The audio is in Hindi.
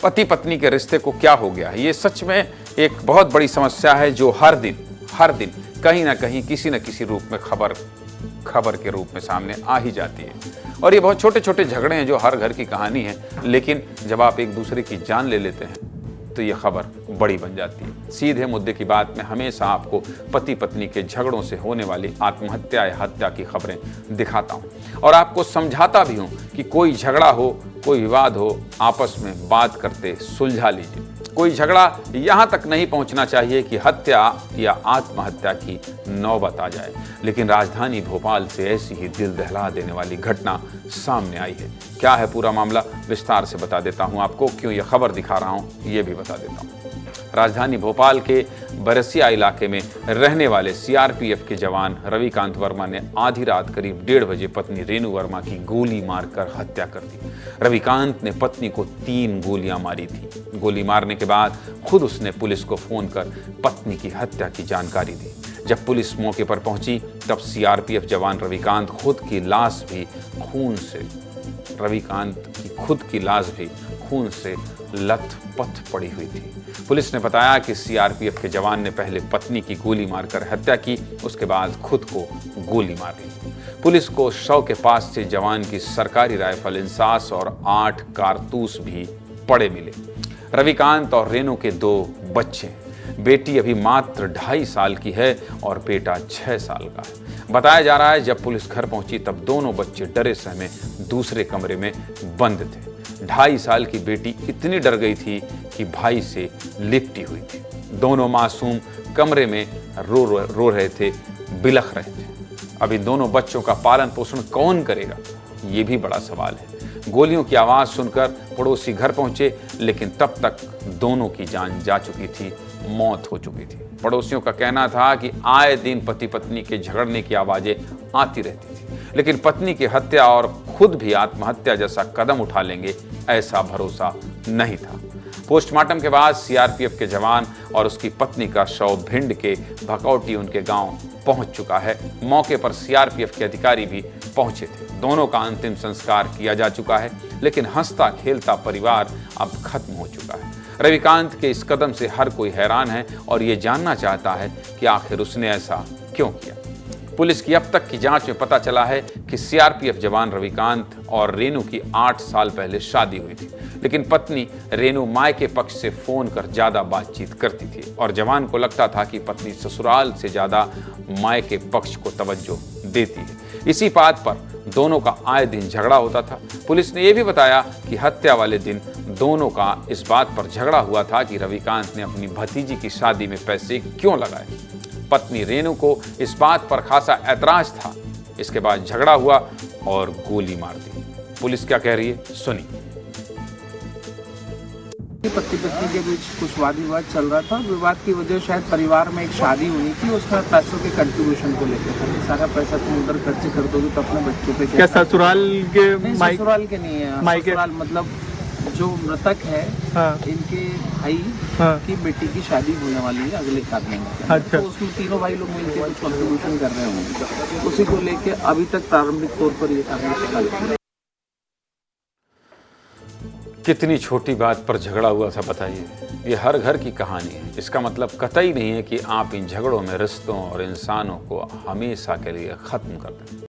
पति पत्नी के रिश्ते को क्या हो गया है। ये सच में एक बहुत बड़ी समस्या है जो हर दिन कहीं ना कहीं किसी न किसी रूप में खबर के रूप में सामने आ ही जाती है। और ये बहुत छोटे छोटे झगड़े हैं जो हर घर की कहानी है, लेकिन जब आप एक दूसरे की जान ले लेते हैं तो ये खबर बड़ी बन जाती है। सीधे मुद्दे की बात में हमेशा आपको पति पत्नी के झगड़ों से होने वाली आत्महत्या या हत्या की खबरें दिखाता हूं और आपको समझाता भी हूं कि कोई झगड़ा हो, कोई विवाद हो, आपस में बात करते सुलझा लीजिए। कोई झगड़ा यहां तक नहीं पहुंचना चाहिए कि हत्या या आत्महत्या की नौबत आ जाए। लेकिन राजधानी भोपाल से ऐसी ही दिल दहला देने वाली घटना सामने आई है। क्या है पूरा मामला, विस्तार से बता देता हूं आपको। क्यों ये खबर दिखा रहा हूं ये भी बता देता हूं। राजधानी भोपाल के बरसिया इलाके में रहने वाले सीआरपीएफ के जवान रविकांत वर्मा ने आधी रात करीब 1:30 बजे पत्नी रेणु वर्मा की गोली मारकर हत्या कर दी। रविकांत ने पत्नी को 3 गोलियां मारी थी। गोली मारने के बाद खुद उसने पुलिस को फोन कर पत्नी की हत्या की जानकारी दी। जब पुलिस मौके पर पहुंची तब सीआरपीएफ जवान रविकांत की खुद की लाश भी खून से लथपथ पड़ी हुई थी। पुलिस ने बताया कि सीआरपीएफ के जवान ने पहले पत्नी की गोली मारकर हत्या की, उसके बाद खुद को गोली मार ली। पुलिस को शव के पास से जवान की सरकारी राइफल, इंसास और 8 कारतूस भी पड़े मिले। रविकांत और रेणु के 2 बच्चे, बेटी अभी मात्र 2.5 साल की है और बेटा 6 साल का है। बताया जा रहा है जब पुलिस घर पहुंची तब दोनों बच्चे डरे सहमे दूसरे कमरे में बंद थे। 2.5 साल की बेटी इतनी डर गई थी कि भाई से लिपटी हुई थी। दोनों मासूम कमरे में रो रहे थे, बिलख रहे थे। अब इन दोनों बच्चों का पालन पोषण कौन करेगा, ये भी बड़ा सवाल है। गोलियों की आवाज सुनकर पड़ोसी घर पहुंचे, लेकिन तब तक दोनों की जान जा चुकी थी, मौत हो चुकी थी। पड़ोसियों का कहना था कि आए दिन पति पत्नी के झगड़ने की आवाजें आती रहती थी, लेकिन पत्नी की हत्या और खुद भी आत्महत्या जैसा कदम उठा लेंगे ऐसा भरोसा नहीं था। पोस्टमार्टम के बाद सीआरपीएफ के जवान और उसकी पत्नी का शव भिंड के भकौटी उनके गांव पहुंच चुका है। मौके पर सीआरपीएफ के अधिकारी भी पहुंचे थे। दोनों का अंतिम संस्कार किया जा चुका है, लेकिन हंसता खेलता परिवार अब खत्म हो चुका है। रविकांत के इस कदम से हर कोई हैरान है और ये जानना चाहता है कि आखिर उसने ऐसा क्यों किया। पुलिस की अब तक की जांच में पता चला है कि सीआरपीएफ जवान रविकांत और रेणु की 8 साल पहले शादी हुई थी, लेकिन पत्नी रेणु मायके पक्ष से फोन कर ज्यादा बातचीत करती थी और जवान को लगता था कि पत्नी ससुराल से ज्यादा मायके पक्ष को तवज्जो देती है। इसी बात पर दोनों का आए दिन झगड़ा होता था। पुलिस ने यह भी बताया कि हत्या वाले दिन दोनों का इस बात पर झगड़ा हुआ था कि रविकांत ने अपनी भतीजी की शादी में पैसे क्यों लगाए। पत्नी रेणु को इस बात पर खासा ऐतराज था। इसके बाद झगड़ा हुआ और गोली मार दी। पुलिस क्या कह रही है सुनिए। पति पत्नी के बीच कुछ वाद विवाद चल रहा था। विवाद की वजह शायद परिवार में एक शादी हुई थी, उसमें पैसों के कंट्रीब्यूशन को लेकर था। सारा पैसा तुम उधर खर्च कर दोगे तो अपने बच्चों पे क्या ससुराल के ससुराल के नहीं है, ससुराल मतलब जो मृतक है इनके भाई की बेटी की शादी होने वाली है अगले 7 महीने में। अच्छा। तो उसमें तीनों भाई लोग मिलकर कुछ कंट्रीब्यूशन कर रहे होंगे, उसी को लेके अभी तक प्रारंभिक तौर पर ये कार्य। कितनी छोटी बात पर झगड़ा हुआ था बताइए। ये हर घर की कहानी है। इसका मतलब कतई नहीं है कि आप इन झगड़ों में रिश्तों और इंसानों को हमेशा के लिए खत्म कर दें।